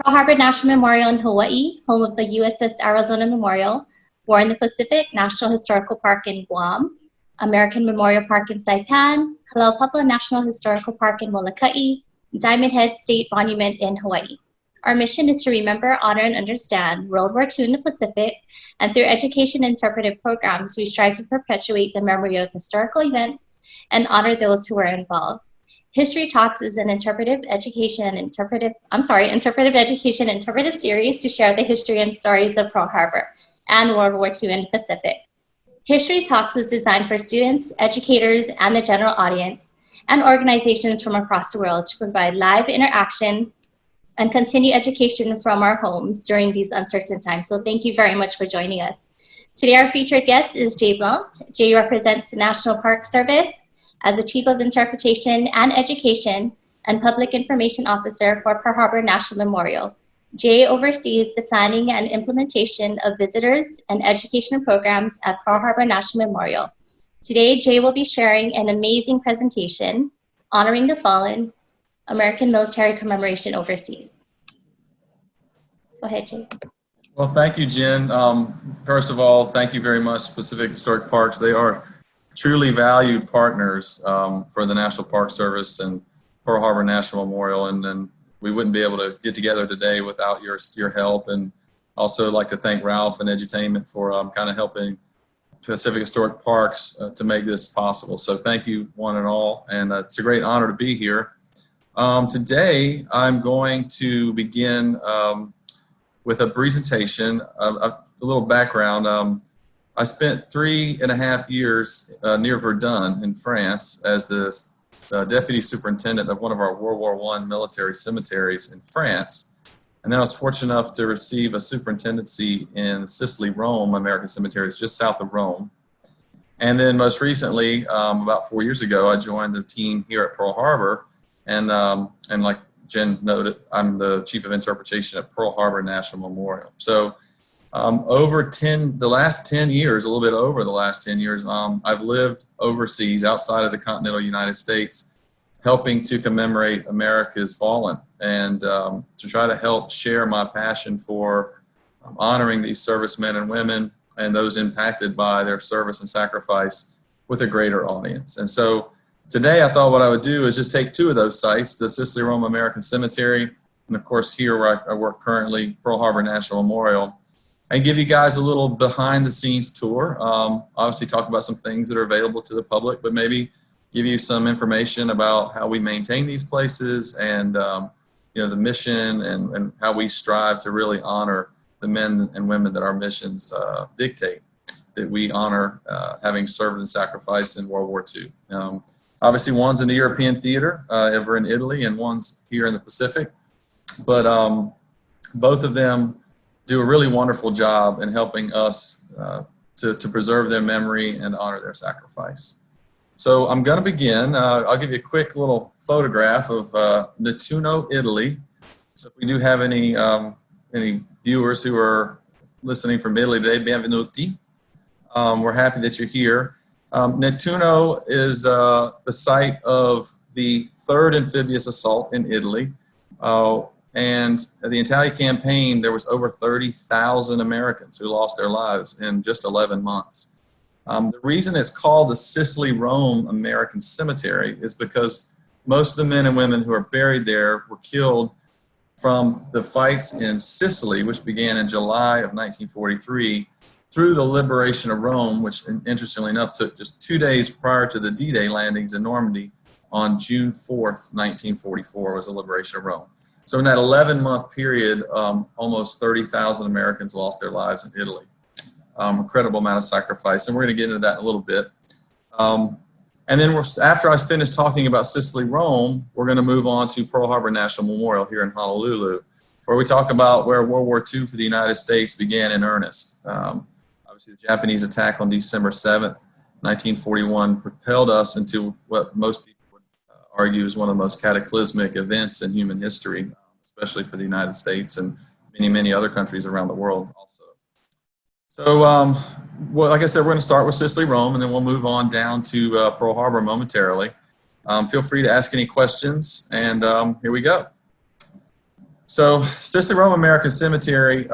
Pearl Harbor National Memorial in Hawaii, home of the USS Arizona Memorial, War in the Pacific National Historical Park in Guam, American Memorial Park in Saipan, Kalaupapa National Historical Park in Molokai, Diamond Head State Monument in Hawaii. Our mission is to remember, honor, and understand World War II in the Pacific, and through education and interpretive programs, we strive to perpetuate the memory of historical events and honor those who were involved. History Talks is an interpretive education series to share the history and stories of Pearl Harbor and World War II in the Pacific. History Talks is designed for students, educators, and the general audience, and organizations from across the world to provide live interaction and continue education from our homes during these uncertain times. So thank you very much for joining us. Today, our featured guest is Jay Blount. Jay represents the National Park Service as the Chief of Interpretation and Education and Public Information Officer for Pearl Harbor National Memorial. Jay oversees the planning and implementation of visitors and education programs at Pearl Harbor National Memorial. Today, Jay will be sharing an amazing presentation honoring the fallen, American military commemoration overseas. Go ahead, Jay. Well, thank you, Jen. First of all, thank you very much, Pacific Historic Parks. They are truly valued partners for the National Park Service and Pearl Harbor National Memorial, and we wouldn't be able to get together today without your help. And also like to thank Ralph and Edutainment for kind of helping Pacific Historic Parks to make this possible. So thank you one and all, and it's a great honor to be here. Today I'm going to begin with a presentation, a little background. I spent 3.5 years near Verdun in France as the deputy superintendent of one of our World War I military cemeteries in France. And then I was fortunate enough to receive a superintendency in Sicily-Rome American cemeteries just south of Rome. And then most recently, about 4 years ago, I joined the team here at Pearl Harbor. And like Jen noted, I'm the Chief of Interpretation at Pearl Harbor National Memorial. So the last 10 years, a little bit over the last 10 years, I've lived overseas outside of the continental United States, helping to commemorate America's fallen and to try to help share my passion for honoring these servicemen and women and those impacted by their service and sacrifice with a greater audience. And so today I thought what I would do is just take two of those sites, the Sicily-Rome American Cemetery, and of course here where I work currently, Pearl Harbor National Memorial, and give you guys a little behind the scenes tour. Obviously talk about some things that are available to the public, but maybe give you some information about how we maintain these places and the mission and how we strive to really honor the men and women that our missions dictate, that we honor having served and sacrificed in World War II. Obviously one's in the European theater over in Italy and one's here in the Pacific, but both of them do a really wonderful job in helping us to preserve their memory and honor their sacrifice. So I'm going to begin. I'll give you a quick little photograph of Nettuno, Italy. So if we do have any viewers who are listening from Italy today, benvenuti. We're happy that you're here. Nettuno is the site of the third amphibious assault in Italy. And the Italian campaign, there was over 30,000 Americans who lost their lives in just 11 months. The reason it's called the Sicily-Rome American Cemetery is because most of the men and women who are buried there were killed from the fights in Sicily, which began in July of 1943, through the liberation of Rome, which interestingly enough took just 2 days prior to the D-Day landings in Normandy on June 4th, 1944 was the liberation of Rome. So in that 11-month period, almost 30,000 Americans lost their lives in Italy. Incredible amount of sacrifice, and we're going to get into that in a little bit. And then after I finish talking about Sicily-Rome, we're going to move on to Pearl Harbor National Memorial here in Honolulu, where we talk about where World War II for the United States began in earnest. Obviously, the Japanese attack on December 7th, 1941 propelled us into what most people would argue is one of the most cataclysmic events in human history, especially for the United States and many other countries around the world also. So, well, like I said, we're going to start with Sicily-Rome, and then we'll move on down to Pearl Harbor momentarily. Feel free to ask any questions, and here we go. So Sicily-Rome American Cemetery,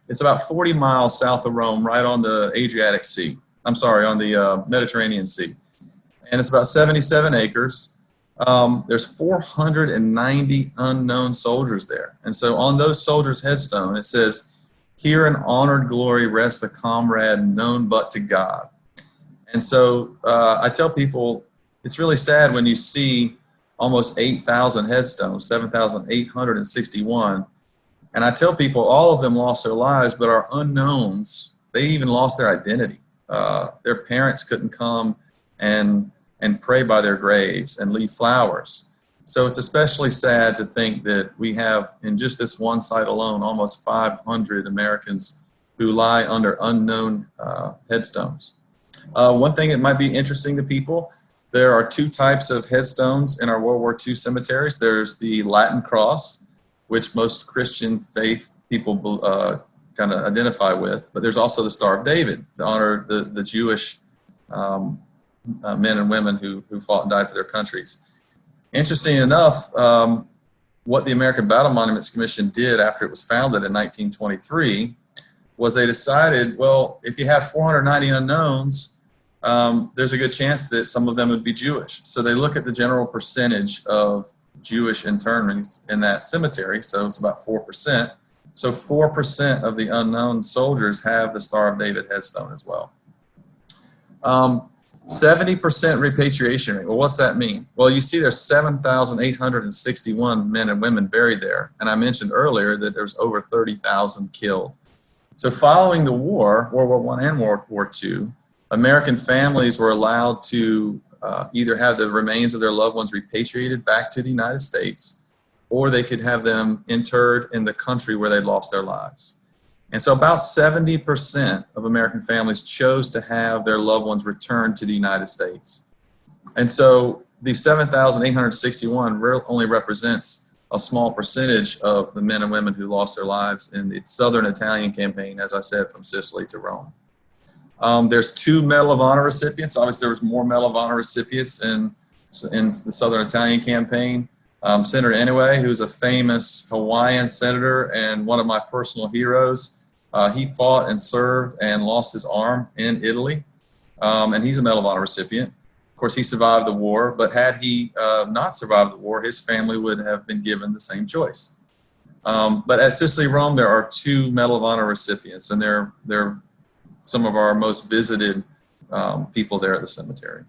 it's about 40 miles south of Rome, right on the Adriatic Sea. I'm sorry, on the Mediterranean Sea. And it's about 77 acres. There's 490 unknown soldiers there. And so on those soldiers' headstone, it says, "Here in honored glory rests a comrade known but to God." And so I tell people, it's really sad when you see almost 8,000 headstones, 7,861. And I tell people all of them lost their lives, but our unknowns, they even lost their identity. Their parents couldn't come and pray by their graves and leave flowers. So it's especially sad to think that we have, in just this one site alone, almost 500 Americans who lie under unknown headstones. One thing that might be interesting to people, there are two types of headstones in our World War II cemeteries. There's the Latin cross, which most Christian faith people kind of identify with, but there's also the Star of David to honor the Jewish men and women who fought and died for their countries. Interesting enough, what the American Battle Monuments Commission did after it was founded in 1923 was they decided, well, if you have 490 unknowns, there's a good chance that some of them would be Jewish. So they look at the general percentage of Jewish internments in that cemetery, so it's about 4%. So 4% of the unknown soldiers have the Star of David headstone as well. 70% repatriation rate. Well, what's that mean? Well, you see there's 7,861 men and women buried there. And I mentioned earlier that there's over 30,000 killed. So following the war, World War I and World War II, American families were allowed to either have the remains of their loved ones repatriated back to the United States, or they could have them interred in the country where they lost their lives. And so about 70% of American families chose to have their loved ones returned to the United States. And so the 7,861 only represents a small percentage of the men and women who lost their lives in the Southern Italian campaign, as I said, from Sicily to Rome. There's 2 Medal of Honor recipients. Obviously, there was more Medal of Honor recipients in the Southern Italian campaign. Senator Inouye, who's a famous Hawaiian senator and one of my personal heroes, he fought and served and lost his arm in Italy, and he's a Medal of Honor recipient. Of course, he survived the war, but had he not survived the war, his family would have been given the same choice. But at Sicily-Rome, there are 2 Medal of Honor recipients, and they're some of our most visited people there at the cemetery.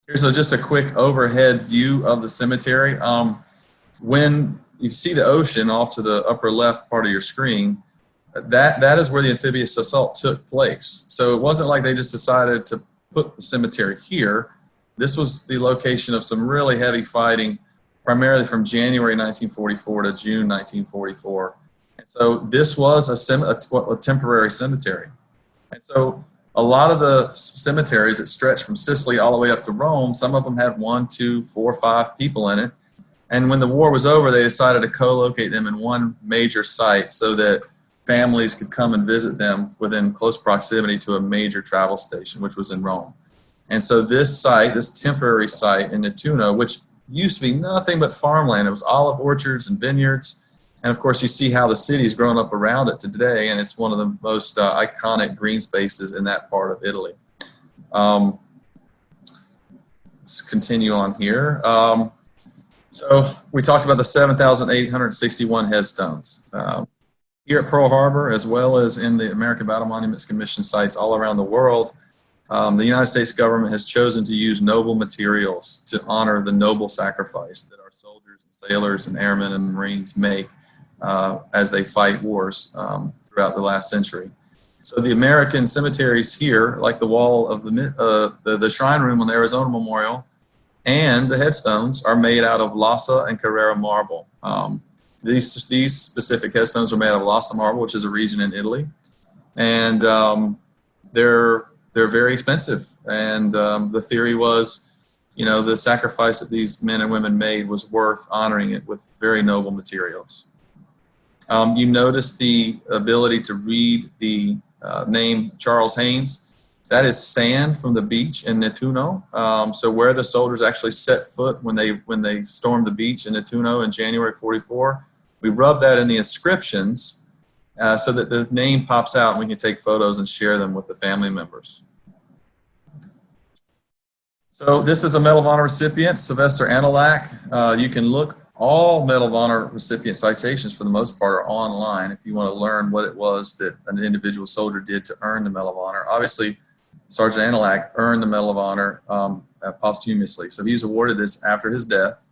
Here's just a quick overhead view of the cemetery. When you see the ocean off to the upper left part of your screen, that is where the amphibious assault took place. So it wasn't like they just decided to put the cemetery here. This was the location of some really heavy fighting, primarily from January 1944 to June 1944. And so this was a temporary cemetery. And so a lot of the cemeteries that stretch from Sicily all the way up to Rome, some of them had 1, 2, 4, 5 people in it. And when the war was over, they decided to co-locate them in one major site so that families could come and visit them within close proximity to a major travel station, which was in Rome. And so this site, this temporary site in Nettuno, which used to be nothing but farmland, it was olive orchards and vineyards. And of course, you see how the city's grown up around it today, and it's one of the most iconic green spaces in that part of Italy. Let's continue on here. So we talked about the 7,861 headstones. Here at Pearl Harbor, as well as in the American Battle Monuments Commission sites all around the world, the United States government has chosen to use noble materials to honor the noble sacrifice that our soldiers and sailors and airmen and Marines make as they fight wars throughout the last century. So the American cemeteries here, like the wall of the shrine room on the Arizona Memorial, and the headstones are made out of Lassa and Carrara marble. These specific headstones are made out of Lassa marble, which is a region in Italy, and they're very expensive. And the theory was, you know, the sacrifice that these men and women made was worth honoring it with very noble materials. You notice the ability to read the name Charles Haynes. That is sand from the beach in Nettuno. So where the soldiers actually set foot when they stormed the beach in Nettuno in January 44, we rub that in the inscriptions so that the name pops out and we can take photos and share them with the family members. So this is a Medal of Honor recipient, Sylvester Anilak. You can look, all Medal of Honor recipient citations for the most part are online if you want to learn what it was that an individual soldier did to earn the Medal of Honor. Obviously, Sergeant Anilak earned the Medal of Honor posthumously. So he was awarded this after his death.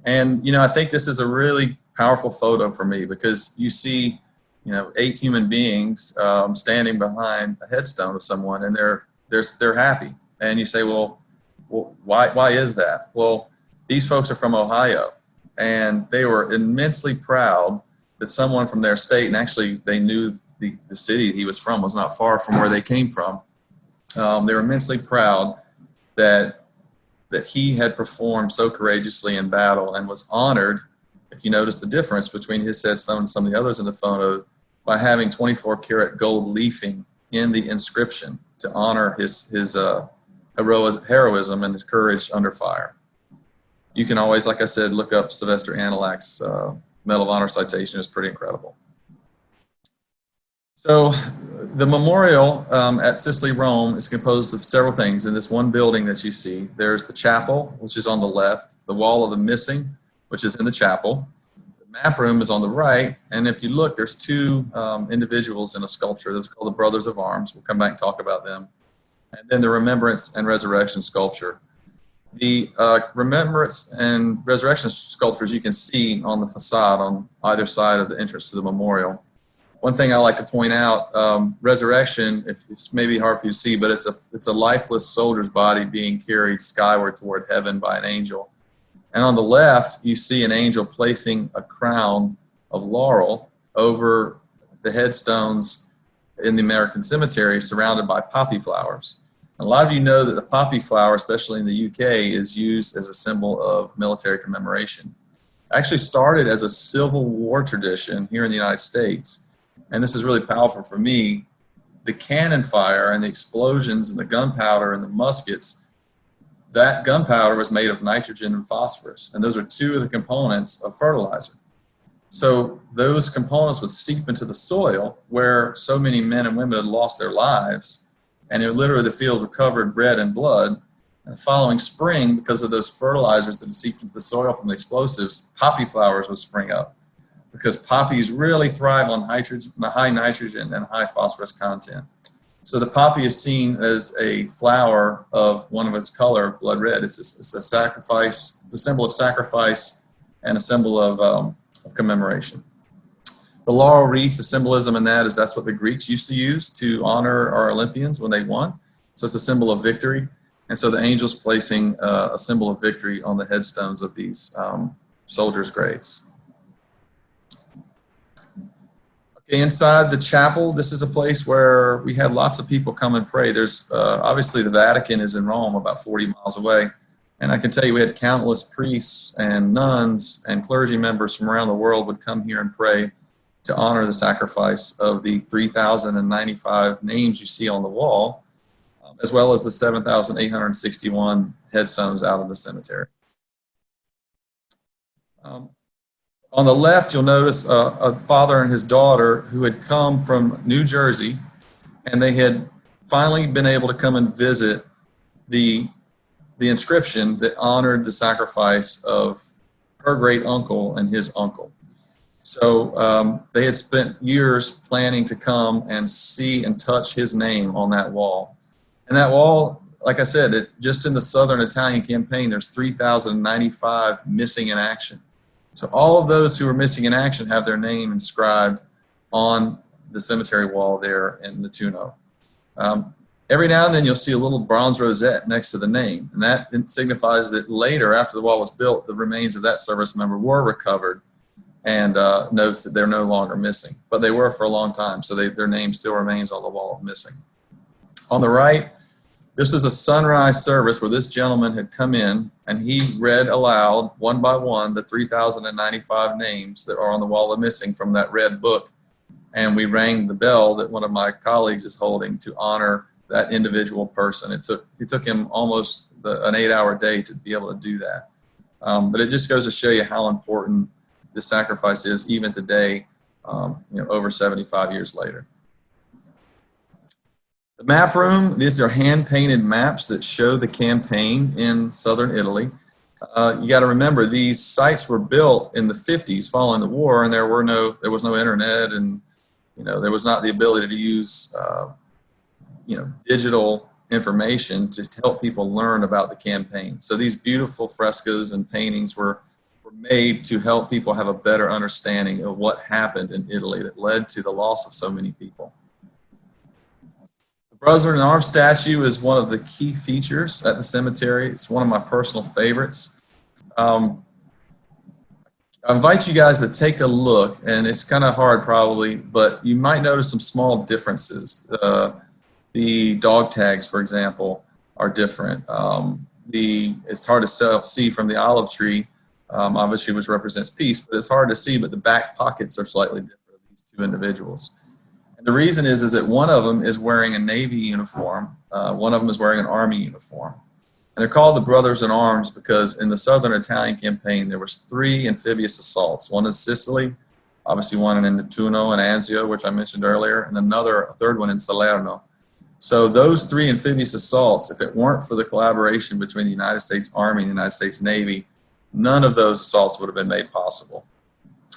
And, I think this is a really powerful photo for me because you see, 8 human beings standing behind a headstone of someone and they're happy. And you say, well, why is that? Well, these folks are from Ohio and they were immensely proud that someone from their state, and actually they knew the city he was from was not far from where they came from. They were immensely proud that he had performed so courageously in battle and was honored, if you notice the difference between his headstone and some of the others in the photo, by having 24-karat gold leafing in the inscription to honor his heroism and his courage under fire. You can always, like I said, look up Sylvester Anilak's Medal of Honor citation. It's pretty incredible. So the memorial at Sicily-Rome is composed of several things. In this one building that you see, there's the chapel, which is on the left, the wall of the missing, which is in the chapel. The map room is on the right, and if you look, there's 2 individuals in a sculpture. Those are called the Brothers of Arms. We'll come back and talk about them. And then the Remembrance and Resurrection sculpture. The Remembrance and Resurrection sculptures you can see on the facade on either side of the entrance to the memorial. One thing I like to point out, resurrection, it's maybe hard for you to see, but it's a lifeless soldier's body being carried skyward toward heaven by an angel. And on the left, you see an angel placing a crown of laurel over the headstones in the American cemetery surrounded by poppy flowers. A lot of you know that the poppy flower, especially in the UK, is used as a symbol of military commemoration. It actually started as a Civil War tradition here in the United States. And this is really powerful for me. The cannon fire and the explosions and the gunpowder and the muskets, that gunpowder was made of nitrogen and phosphorus. And those are 2 of the components of fertilizer. So those components would seep into the soil where so many men and women had lost their lives. And literally the fields were covered red in blood. And the following spring, because of those fertilizers that seeped into the soil from the explosives, poppy flowers would spring up. Because poppies really thrive on high nitrogen and high phosphorus content. So the poppy is seen as a flower of one of its color, blood red. It's a sacrifice, it's a symbol of sacrifice and a symbol of commemoration. The laurel wreath, the symbolism in that is that's what the Greeks used to use to honor our Olympians when they won. So it's a symbol of victory. And so the angel's placing a symbol of victory on the headstones of these soldiers' graves. Okay, inside the chapel, this is a place where we had lots of people come and pray. There's obviously the Vatican is in Rome, about 40 miles away. And I can tell you we had countless priests and nuns and clergy members from around the world would come here and pray to honor the sacrifice of the 3,095 names you see on the wall, as well as the 7,861 headstones out of the cemetery. On the left, you'll notice a father and his daughter who had come from New Jersey, and they had finally been able to come and visit the inscription that honored the sacrifice of her great uncle and his uncle. So they had spent years planning to come and see and touch his name on that wall. And that wall, like I said, just in the Southern Italian campaign, there's 3,095 missing in action. So all of those who are missing in action have their name inscribed on the cemetery wall there in Nettuno. Every now and then you'll see a little bronze rosette next to the name, and that signifies that later, after the wall was built, the remains of that service member were recovered and notes that they're no longer missing. But they were for a long time, so their name still remains on the wall of missing. On the right, this is a sunrise service where this gentleman had come in and he read aloud, one by one, the 3,095 names that are on the wall of missing from that red book. And we rang the bell that one of my colleagues is holding to honor that individual person. It took him almost an 8-hour day to be able to do that. But it just goes to show you how important this sacrifice is even today, over 75 years later. The map room, these are hand-painted maps that show the campaign in southern Italy. You got to remember, these sites were built in the 50s following the war, and there was no internet, and there was not the ability to use digital information to help people learn about the campaign. So these beautiful frescoes and paintings were made to help people have a better understanding of what happened in Italy that led to the loss of so many people. The Brothers in Arms statue is one of the key features at the cemetery. It's one of my personal favorites. I invite you guys to take a look, and it's kind of hard probably, but you might notice some small differences. The dog tags, for example, are different. It's hard to see from the olive tree, obviously, which represents peace, but it's hard to see, but the back pockets are slightly different of these two individuals. And the reason is that one of them is wearing a Navy uniform, one of them is wearing an Army uniform. And they're called the Brothers in Arms because in the Southern Italian campaign, there was 3 amphibious assaults. One in Sicily, obviously one in Nettuno and Anzio, which I mentioned earlier, and a third one in Salerno. So those 3 amphibious assaults, if it weren't for the collaboration between the United States Army and the United States Navy, none of those assaults would have been made possible.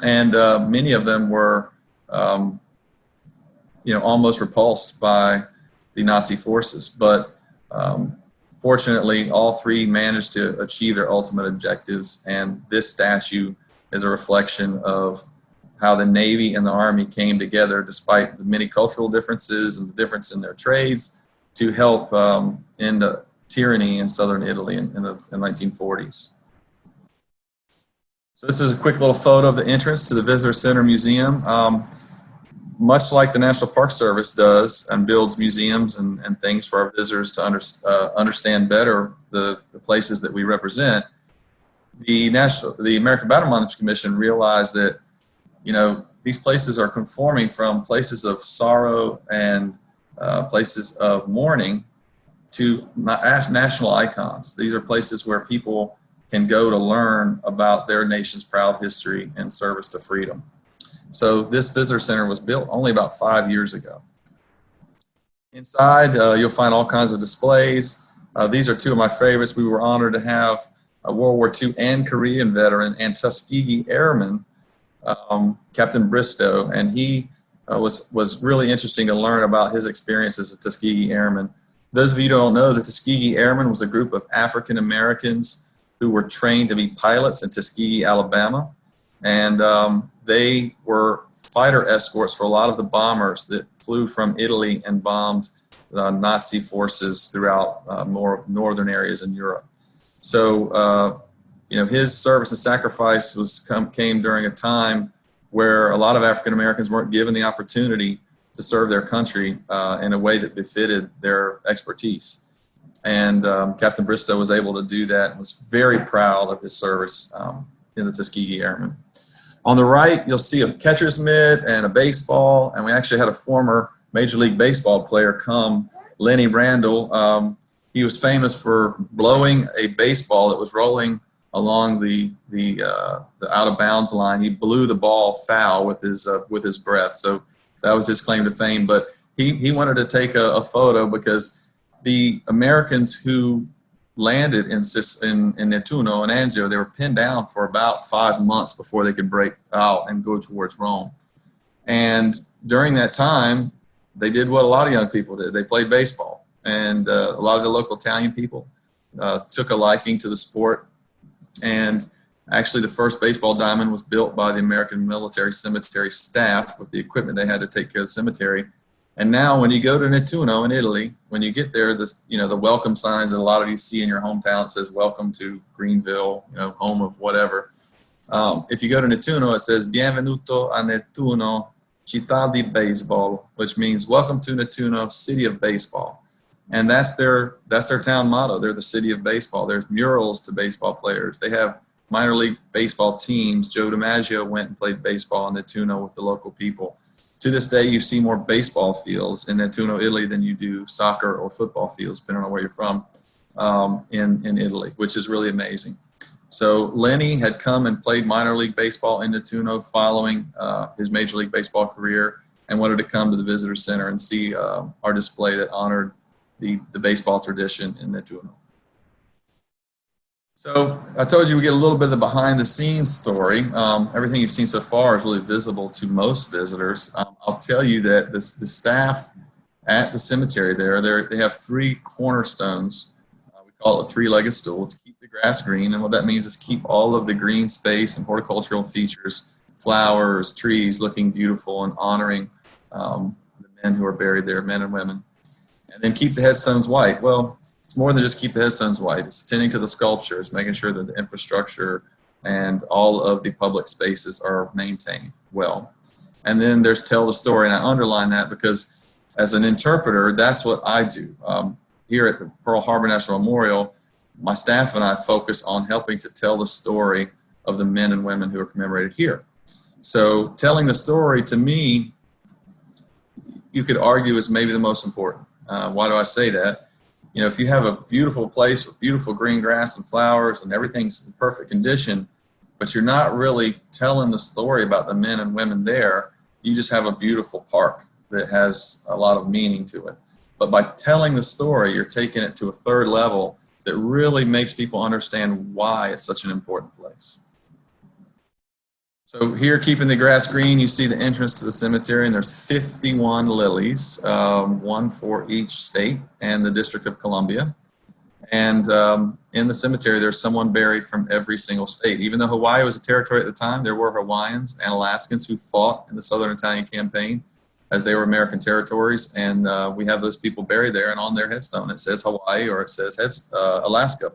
And many of them were, almost repulsed by the Nazi forces. But fortunately, all 3 managed to achieve their ultimate objectives, and this statue is a reflection of how the Navy and the Army came together despite the many cultural differences and the difference in their trades to help end tyranny in southern Italy in the 1940s. So this is a quick little photo of the entrance to the Visitor Center Museum. Much like the National Park Service does and builds museums and things for our visitors to understand better the places that we represent, the American Battle Monuments Commission realized that these places are conforming from places of sorrow and places of mourning to national icons. These are places where people can go to learn about their nation's proud history and service to freedom. So this visitor center was built only about 5 years ago. Inside, you'll find all kinds of displays. These are 2 of my favorites. We were honored to have a World War II and Korean veteran and Tuskegee Airman, Captain Bristow, and he was really interesting to learn about his experience as a Tuskegee Airman. Those of you who don't know, the Tuskegee Airmen was a group of African Americans who were trained to be pilots in Tuskegee, Alabama, and they were fighter escorts for a lot of the bombers that flew from Italy and bombed Nazi forces throughout more northern areas in Europe. So his service and sacrifice came during a time where a lot of African Americans weren't given the opportunity to serve their country in a way that befitted their expertise. And Captain Bristow was able to do that and was very proud of his service in the Tuskegee Airmen. On the right, you'll see a catcher's mitt and a baseball, and we actually had a former Major League Baseball player come, Lenny Randall. He was famous for blowing a baseball that was rolling along the out of bounds line. He blew the ball foul with his breath. So that was his claim to fame. But he wanted to take a photo because the Americans who landed in Nettuno and Anzio, they were pinned down for about 5 months before they could break out and go towards Rome. And during that time, they did what a lot of young people did. They played baseball. And a lot of the local Italian people took a liking to the sport. And actually, the first baseball diamond was built by the American Military Cemetery staff with the equipment they had to take care of the cemetery. And now when you go to Nettuno in Italy, when you get there, the welcome signs that a lot of you see in your hometown says, "Welcome to Greenville," home of whatever. If you go to Nettuno, it says, "Bienvenuto a Nettuno, città di baseball," which means "Welcome to Nettuno, city of baseball." And that's their town motto. They're the city of baseball. There's murals to baseball players. They have minor league baseball teams. Joe DiMaggio went and played baseball in Nettuno with the local people. To this day, you see more baseball fields in Nettuno, Italy than you do soccer or football fields, depending on where you're from, in Italy, which is really amazing. So Lenny had come and played minor league baseball in Nettuno following his Major League Baseball career, and wanted to come to the visitor center and see our display that honored the baseball tradition in Nettuno. So I told you we get a little bit of the behind the scenes story. Everything you've seen so far is really visible to most visitors. I'll tell you that the staff at the cemetery they have three cornerstones. We call it a three-legged stool. To keep the grass green, and what that means is keep all of the green space and horticultural features, flowers, trees looking beautiful and honoring the men who are buried there, men and women. And then keep the headstones white. Well, it's more than just keep the headstones white. It's tending to the sculpture. It's making sure that the infrastructure and all of the public spaces are maintained well. And then there's tell the story, and I underline that because as an interpreter, that's what I do. Here at the Pearl Harbor National Memorial, my staff and I focus on helping to tell the story of the men and women who are commemorated here. So telling the story, to me, you could argue is maybe the most important. Why do I say that? You know, if you have a beautiful place with beautiful green grass and flowers and everything's in perfect condition, but you're not really telling the story about the men and women there, you just have a beautiful park that has a lot of meaning to it. But by telling the story, you're taking it to a third level that really makes people understand why it's such an important place. So here, keeping the grass green, you see the entrance to the cemetery, and there's 51 lilies, one for each state and the District of Columbia. And in the cemetery, there's someone buried from every single state. Even though Hawaii was a territory at the time, there were Hawaiians and Alaskans who fought in the Southern Italian campaign as they were American territories. And we have those people buried there, and on their headstone it says Hawaii or it says Alaska,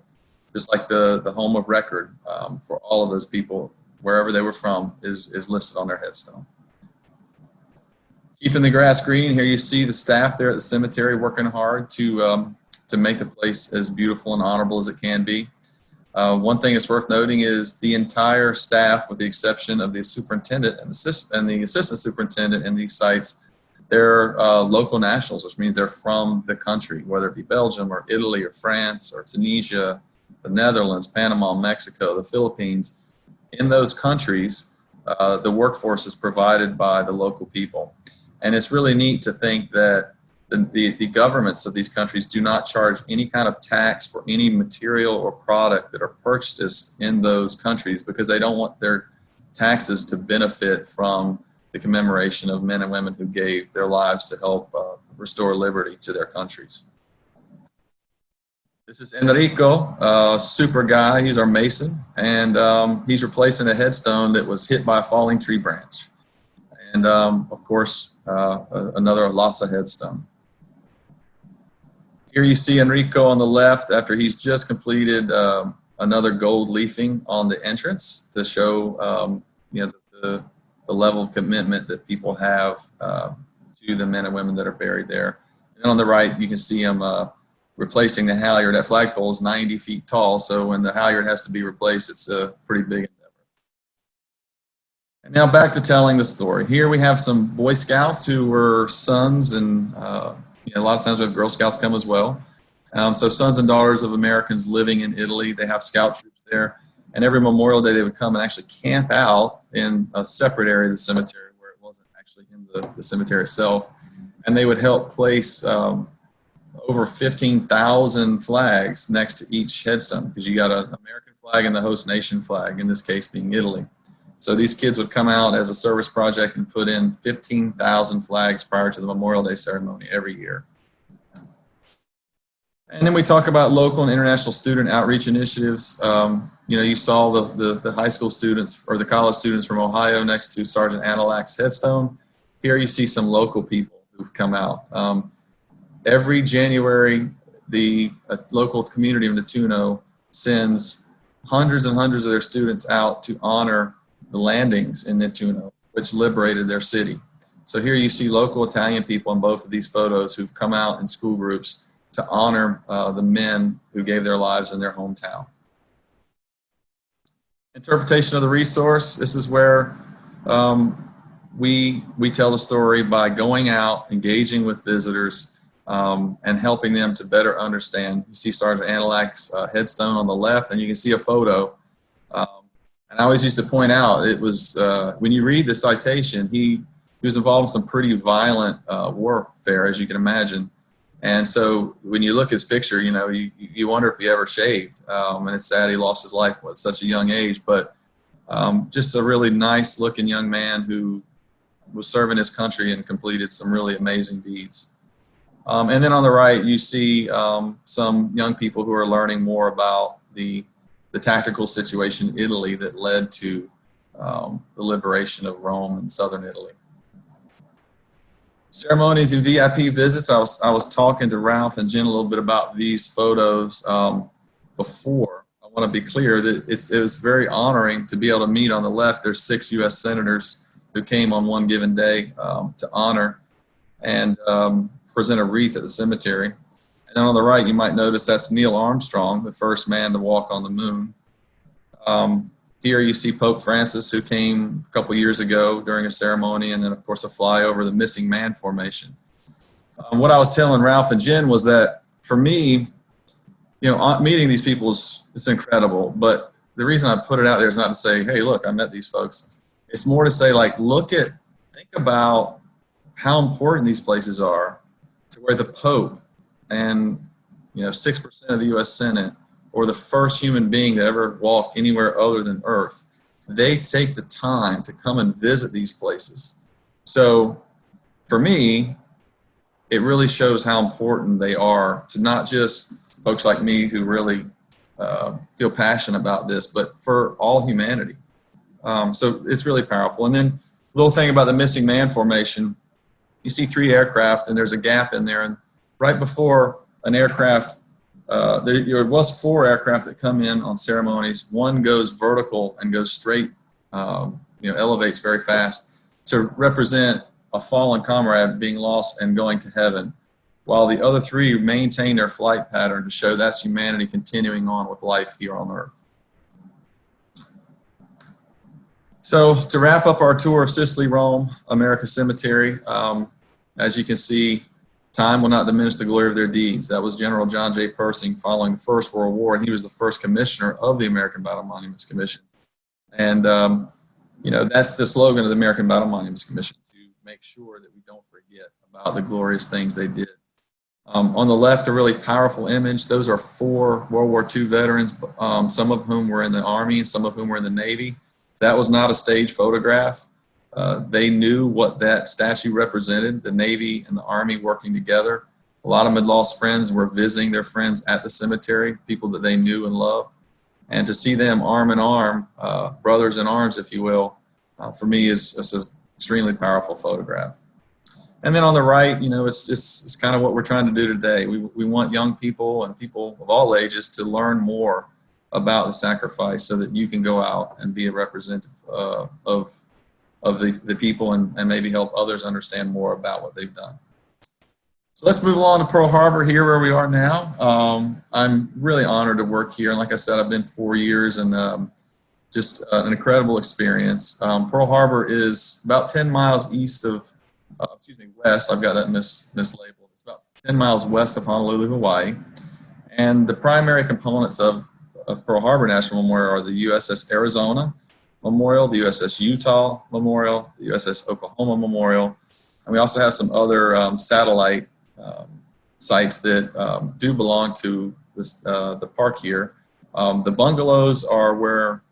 just like the home of record for all of those people, wherever they were from, is listed on their headstone. Keeping the grass green, here you see the staff there at the cemetery working hard to make the place as beautiful and honorable as it can be. One thing that's worth noting is the entire staff, with the exception of the superintendent and the assistant superintendent in these sites, they're local nationals, which means they're from the country, whether it be Belgium or Italy or France or Tunisia, the Netherlands, Panama, Mexico, the Philippines. In those countries, the workforce is provided by the local people. And it's really neat to think that the governments of these countries do not charge any kind of tax for any material or product that are purchased in those countries, because they don't want their taxes to benefit from the commemoration of men and women who gave their lives to help restore liberty to their countries. This is Enrico, super guy. He's our mason, and he's replacing a headstone that was hit by a falling tree branch. And of course, another Lhasa headstone. Here you see Enrico on the left after he's just completed another gold leafing on the entrance to show you know, the level of commitment that people have to the men and women that are buried there. And on the right, you can see him replacing the halyard. That flagpole is 90 feet tall, so when the halyard has to be replaced, it's a pretty big endeavor. And now back to telling the story. Here we have some Boy Scouts who were sons, and you know, a lot of times we have Girl Scouts come as well. So sons and daughters of Americans living in Italy. They have scout troops there, and every Memorial Day they would come and actually camp out in a separate area of the cemetery where it wasn't actually in the cemetery itself, and they would help place over 15,000 flags next to each headstone, because you got an American flag and the host nation flag, in this case being Italy. So these kids would come out as a service project and put in 15,000 flags prior to the Memorial Day ceremony every year. And then we talk about local and international student outreach initiatives. You know, you saw the high school students or the college students from Ohio next to Sergeant Adilak's headstone. Here you see some local people who've come out. Every January, the local community of Nettuno sends hundreds and hundreds of their students out to honor the landings in Nettuno, which liberated their city. So here you see local Italian people in both of these photos who've come out in school groups to honor the men who gave their lives in their hometown. Interpretation of the resource. This is where we tell the story by going out, engaging with visitors, and helping them to better understand. You see Sergeant Anilak's headstone on the left, and you can see a photo. And I always used to point out, it was, when you read the citation, he was involved in some pretty violent warfare, as you can imagine. And so when you look at his picture, you know, you wonder if he ever shaved. And it's sad he lost his life at such a young age, but just a really nice looking young man who was serving his country and completed some really amazing deeds. And then on the right, you see some young people who are learning more about the tactical situation in Italy that led to the liberation of Rome and southern Italy. Ceremonies and VIP visits. I was talking to Ralph and Jen a little bit about these photos before. I want to be clear that it was very honoring to be able to meet. On the left, there's 6 U.S. senators who came on one given day to honor and present a wreath at the cemetery. And then on the right, you might notice that's Neil Armstrong, the first man to walk on the moon. Here you see Pope Francis, who came a couple years ago during a ceremony, and then of course a flyover, the missing man formation. What I was telling Ralph and Jen was that for me, you know, meeting these people it's incredible. But the reason I put it out there is not to say, hey, look, I met these folks. It's more to say, like, think about how important these places are, to where the Pope and, you know, 6% of the U.S. Senate, or the first human being to ever walk anywhere other than Earth, they take the time to come and visit these places. So for me, it really shows how important they are to not just folks like me who really feel passionate about this, but for all humanity. So it's really powerful. And then a little thing about the missing man formation, you see 3 aircraft and there's a gap in there. And right before an aircraft, there was 4 aircraft that come in on ceremonies. One goes vertical and goes straight, elevates very fast to represent a fallen comrade being lost and going to heaven, while the other 3 maintain their flight pattern to show that's humanity continuing on with life here on Earth. So to wrap up our tour of Sicily-Rome, America Cemetery, as you can see, time will not diminish the glory of their deeds. That was General John J. Pershing following the First World War, and he was the first commissioner of the American Battle Monuments Commission. And, that's the slogan of the American Battle Monuments Commission, to make sure that we don't forget about the glorious things they did. On the left, a really powerful image. Those are 4 World War II veterans, some of whom were in the Army and some of whom were in the Navy. That was not a stage photograph. They knew what that statue represented, the Navy and the Army working together. A lot of them had lost friends, were visiting their friends at the cemetery, people that they knew and loved. And to see them arm in arm, brothers in arms, if you will, for me is an extremely powerful photograph. And then on the right, it's kind of what we're trying to do today. We want young people and people of all ages to learn more about the sacrifice so that you can go out and be a representative of the people and maybe help others understand more about what they've done. So let's move on to Pearl Harbor, here where we are now. I'm really honored to work here. And like I said, I've been 4 years, and just an incredible experience. Pearl Harbor is about 10 miles east of, west. I've got that mislabeled. It's about 10 miles west of Honolulu, Hawaii. And the primary components of Pearl Harbor National Memorial are the USS Arizona Memorial, the USS Utah Memorial, the USS Oklahoma Memorial, and we also have some other satellite sites that do belong to the park here. The bungalows are where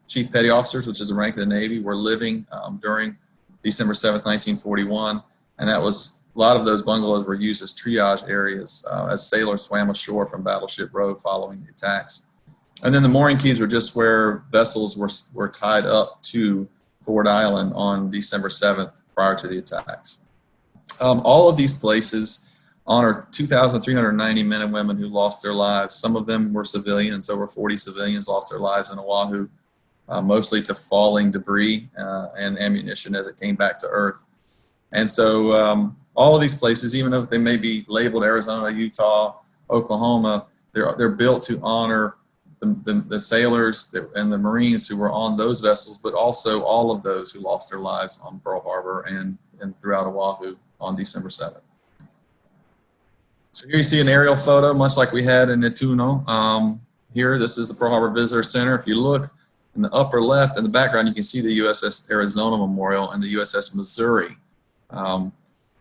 Chief Petty Officers, which is the rank of the Navy, were living during December 7th, 1941, and a lot of those bungalows were used as triage areas as sailors swam ashore from Battleship Row following the attacks. And then the mooring keys were just where vessels were tied up to Ford Island on December 7th prior to the attacks. All of these places honor 2,390 men and women who lost their lives. Some of them were civilians. Over 40 civilians lost their lives in Oahu, mostly to falling debris and ammunition as it came back to Earth. And so all of these places, even though they may be labeled Arizona, Utah, Oklahoma, they're built to honor the sailors and the Marines who were on those vessels, but also all of those who lost their lives on Pearl Harbor and throughout Oahu on December 7th. So here you see an aerial photo, much like we had in Nettuno. Here, this is the Pearl Harbor Visitor Center. If you look in the upper left in the background, you can see the USS Arizona Memorial and the USS Missouri. The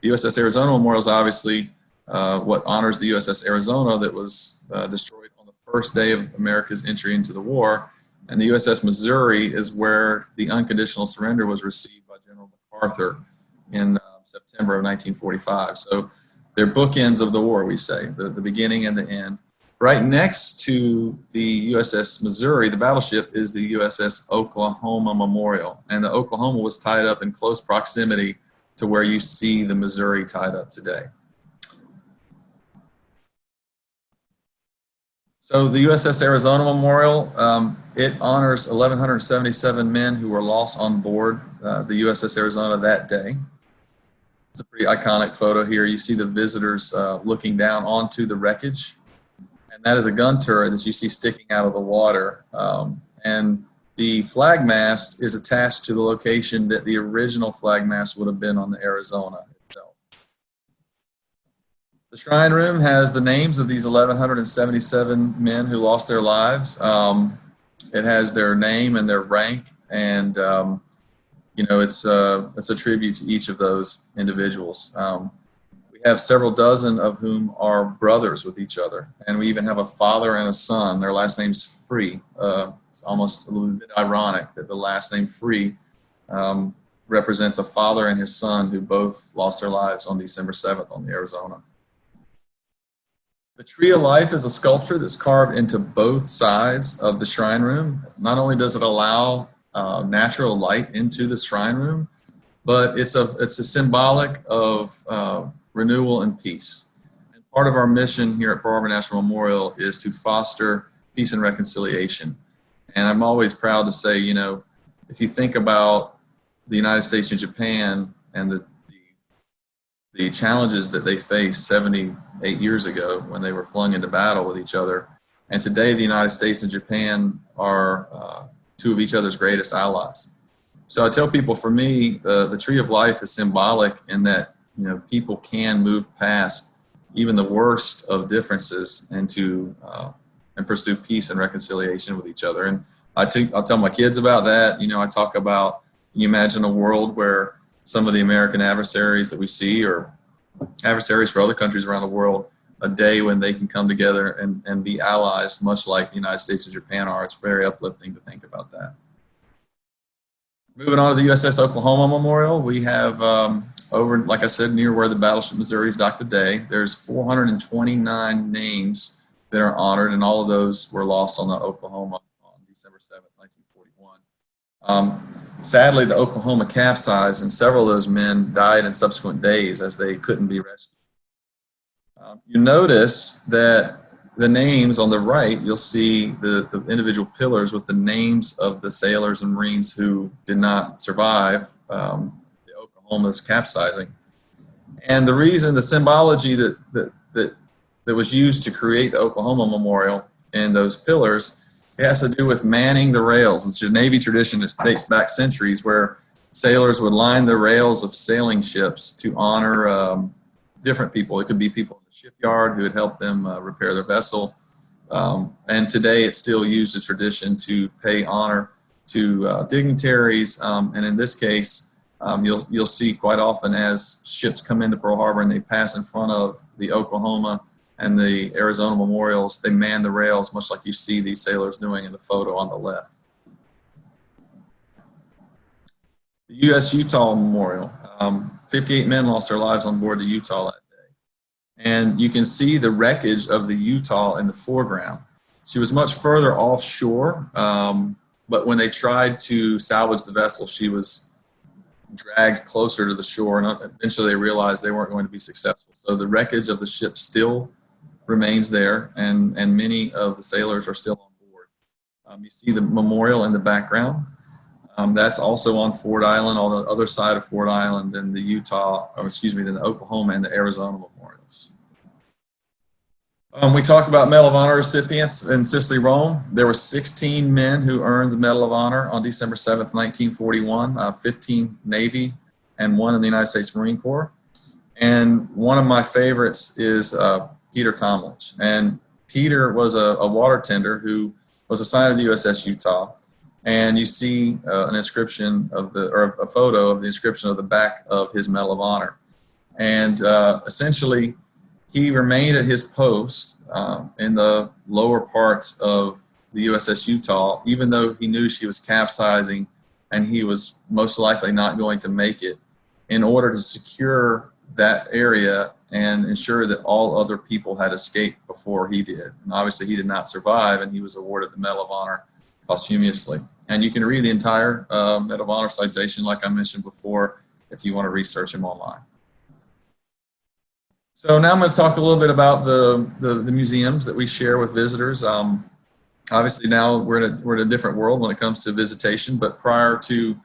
USS Arizona Memorial is obviously what honors the USS Arizona that was destroyed on the first day of America's entry into the war. And the USS Missouri is where the unconditional surrender was received by General MacArthur in September of 1945. So they're bookends of the war, we say, the beginning and the end. Right next to the USS Missouri, the battleship, is the USS Oklahoma Memorial. And the Oklahoma was tied up in close proximity to where you see the Missouri tied up today. So the USS Arizona Memorial, it honors 1,177 men who were lost on board the USS Arizona that day. It's a pretty iconic photo here. You see the visitors looking down onto the wreckage. And that is a gun turret that you see sticking out of the water. And the flag mast is attached to the location that the original flag mast would have been on the Arizona itself. The Shrine Room has the names of these 1,177 men who lost their lives. It has their name and their rank, and you know, it's a tribute to each of those individuals. We have several dozen of whom are brothers with each other, and we even have a father and a son. Their last name's Free. It's almost a little bit ironic that the last name Free represents a father and his son who both lost their lives on December 7th on the Arizona. The Tree of Life is a sculpture that's carved into both sides of the Shrine Room. Not only does it allow natural light into the Shrine Room, but it's a symbolic of renewal and peace. And part of our mission here at Pearl Harbor National Memorial is to foster peace and reconciliation. And I'm always proud to say, you know, if you think about the United States and Japan and the challenges that they faced 78 years ago when they were flung into battle with each other, and today the United States and Japan are two of each other's greatest allies. So I tell people, for me, the Tree of Life is symbolic in that, you know, people can move past even the worst of differences and pursue peace and reconciliation with each other. And I'll tell my kids about that. You know, I talk about, can you imagine a world where some of the American adversaries that we see, or adversaries for other countries around the world, a day when they can come together and be allies, much like the United States and Japan are. It's very uplifting to think about that. Moving on to the USS Oklahoma Memorial, we have over, like I said, near where the battleship Missouri is docked today, there's 429 names that are honored, and all of those were lost on the Oklahoma on December 7th, 1941. Sadly, the Oklahoma capsized, and several of those men died in subsequent days as they couldn't be rescued. You notice that the names on the right, you'll see the individual pillars with the names of the sailors and Marines who did not survive the Oklahoma's capsizing. And the reason, the symbology that was used to create the Oklahoma Memorial and those pillars, it has to do with manning the rails. It's a Navy tradition that dates back centuries, where sailors would line the rails of sailing ships to honor different people. It could be people in the shipyard who had helped them repair their vessel. And today it's still used as tradition to pay honor to dignitaries. And in this case, you'll see quite often as ships come into Pearl Harbor and they pass in front of the Oklahoma and the Arizona memorials, they man the rails, much like you see these sailors doing in the photo on the left. The U.S. Utah Memorial. 58 men lost their lives on board the Utah that day. And you can see the wreckage of the Utah in the foreground. She was much further offshore, but when they tried to salvage the vessel, she was dragged closer to the shore, and eventually they realized they weren't going to be successful. So the wreckage of the ship still remains there, and many of the sailors are still on board. You see the memorial in the background. That's also on Ford Island, on the other side of Ford Island than the Utah, or excuse me, than the Oklahoma and the Arizona memorials. We talked about Medal of Honor recipients in Sicily-Rome. There were 16 men who earned the Medal of Honor on December 7th, 1941, 15 Navy and 1 in the United States Marine Corps. And one of my favorites is Peter Tomlich. And Peter was a water tender who was assigned to the USS Utah. And you see an inscription or a photo of the inscription of the back of his Medal of Honor. And essentially, he remained at his post in the lower parts of the USS Utah, even though he knew she was capsizing and he was most likely not going to make it, in order to secure that area and ensure that all other people had escaped before he did. And obviously he did not survive, and he was awarded the Medal of Honor posthumously. And you can read the entire Medal of Honor citation, like I mentioned before, if you want to research him online. So now I'm going to talk a little bit about the museums that we share with visitors. Obviously now we're in a different world when it comes to visitation, but prior to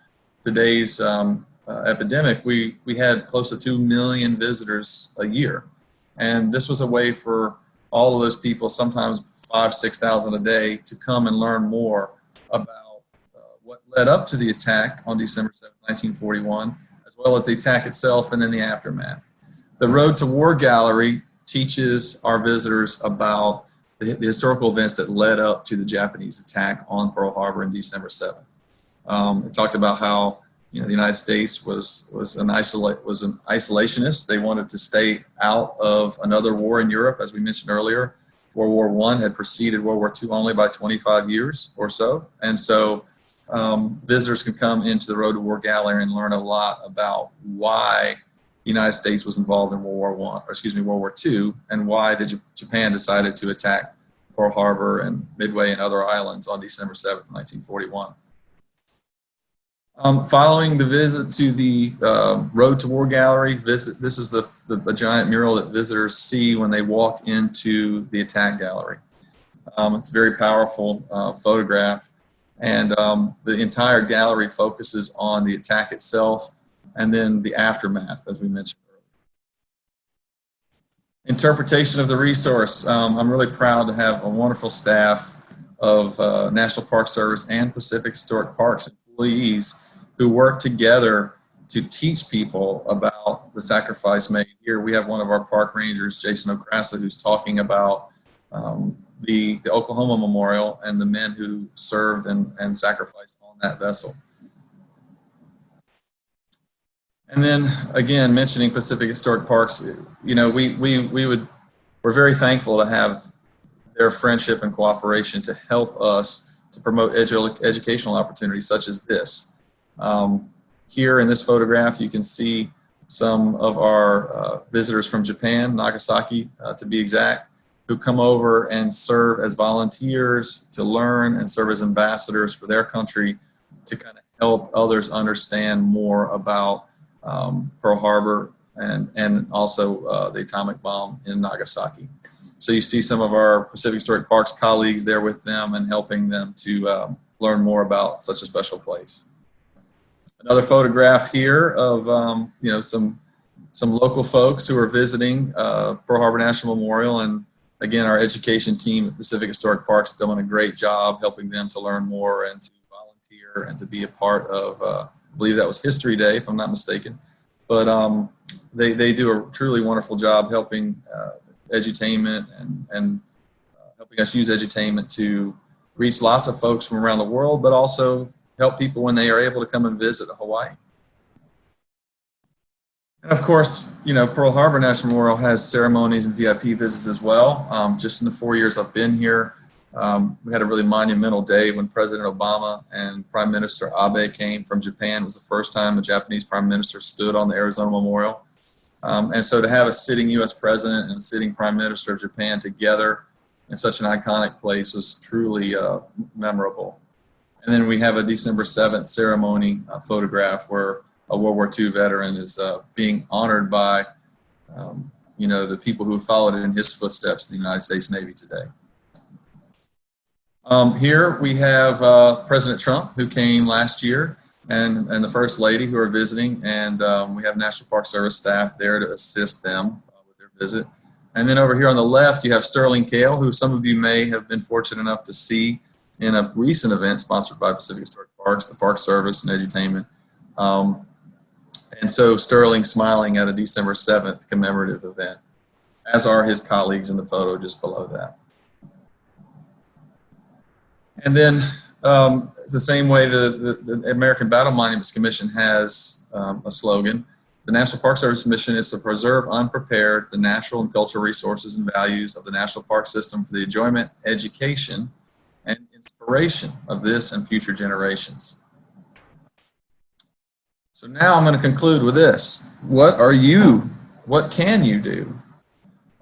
today's epidemic, we had close to 2 million visitors a year. And this was a way for all of those people, sometimes 5,000 to 6,000 a day, to come and learn more about what led up to the attack on December 7, 1941, as well as the attack itself and then the aftermath. The Road to War Gallery teaches our visitors about the historical events that led up to the Japanese attack on Pearl Harbor on December 7th. It talked about how the United States was an isolationist. They wanted to stay out of another war in Europe, as we mentioned earlier. World War I had preceded World War II only by 25 years or so. And so visitors can come into the Road to War Gallery and learn a lot about why the United States was involved in World War II, and why Japan decided to attack Pearl Harbor and Midway and other islands on December 7th, 1941. Following the visit to the Road to War Gallery, this is the giant mural that visitors see when they walk into the attack gallery. It's a very powerful photograph, and the entire gallery focuses on the attack itself and then the aftermath, as we mentioned earlier. Interpretation of the resource. I'm really proud to have a wonderful staff of National Park Service and Pacific Historic Parks employees who work together to teach people about the sacrifice made. Here we have one of our park rangers, Jason Okrasa, who's talking about the Oklahoma Memorial and the men who served and sacrificed on that vessel. And then again, mentioning Pacific Historic Parks, we're very thankful to have their friendship and cooperation to help us to promote educational opportunities such as this. Here in this photograph, you can see some of our visitors from Japan, Nagasaki to be exact, who come over and serve as volunteers to learn and serve as ambassadors for their country to kind of help others understand more about Pearl Harbor and also the atomic bomb in Nagasaki. So you see some of our Pacific Historic Parks colleagues there with them and helping them to learn more about such a special place. Another photograph here of some local folks who are visiting Pearl Harbor National Memorial, and again our education team at Pacific Historic Parks doing a great job helping them to learn more and to volunteer and to be a part of I believe that was History Day, if I'm not mistaken. But they do a truly wonderful job helping edutainment and helping us use edutainment to reach lots of folks from around the world, but also help people when they are able to come and visit Hawaii. And of course, Pearl Harbor National Memorial has ceremonies and VIP visits as well. Just in the 4 years I've been here, we had a really monumental day when President Obama and Prime Minister Abe came from Japan. It was the first time a Japanese Prime Minister stood on the Arizona Memorial. And so to have a sitting U.S. President and a sitting Prime Minister of Japan together in such an iconic place was truly memorable. And then we have a December 7th ceremony photograph where a World War II veteran is being honored by the people who followed in his footsteps in the United States Navy today. Here we have President Trump, who came last year, and the First Lady, who are visiting, and we have National Park Service staff there to assist them with their visit. And then over here on the left, you have Sterling Kale, who some of you may have been fortunate enough to see in a recent event sponsored by Pacific Historic Parks, the Park Service and Edutainment. And so Sterling smiling at a December 7th commemorative event, as are his colleagues in the photo just below that. And then the same way the American Battle Monuments Commission has a slogan, the National Park Service mission is to preserve unprepared the natural and cultural resources and values of the National Park System for the enjoyment, education, and inspiration of this and future generations. So now I'm going to conclude with this. What can you do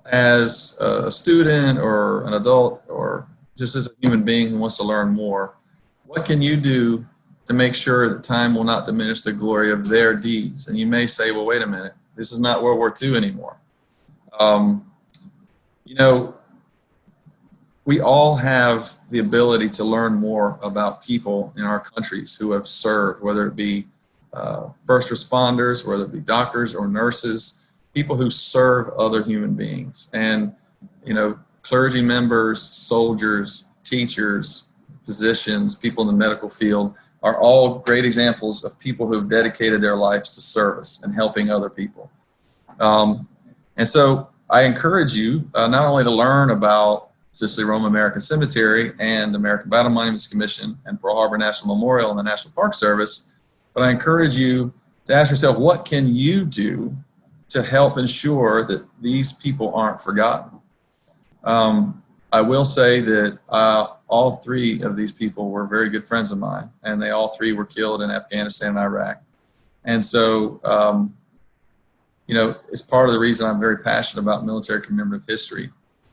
as a student or an adult or just as a human being who wants to learn more? What can you do to make sure that time will not diminish the glory of their deeds? And you may say, well, wait a minute, this is not World War II anymore. You know, we all have the ability to learn more about people in our countries who have served, whether it be first responders, whether it be doctors or nurses, people who serve other human beings. And, you know, clergy members, soldiers, teachers, physicians, people in the medical field are all great examples of people who have dedicated their lives to service and helping other people. And so I encourage you not only to learn about Sicily-Rome American Cemetery and the American Battle Monuments Commission and Pearl Harbor National Memorial and the National Park Service, but I encourage you to ask yourself, what can you do to help ensure that these people aren't forgotten? I will say that all three of these people were very good friends of mine, and they all three were killed in Afghanistan and Iraq. And so, you know, it's part of the reason I'm very passionate about military commemorative history.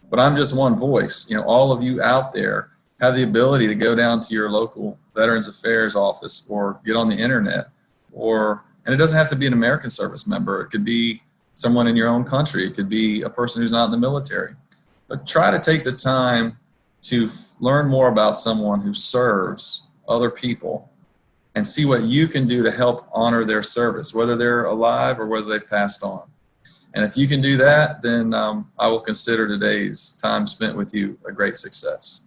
But I'm just one voice. You know, all of you out there have the ability to go down to your local Veterans Affairs office or get on the internet, and it doesn't have to be an American service member. It could be someone in your own country. It could be a person who's not in the military. But try to take the time to learn more about someone who serves other people and see what you can do to help honor their service, whether they're alive or whether they've passed on. And if you can do that, then I will consider today's time spent with you a great success.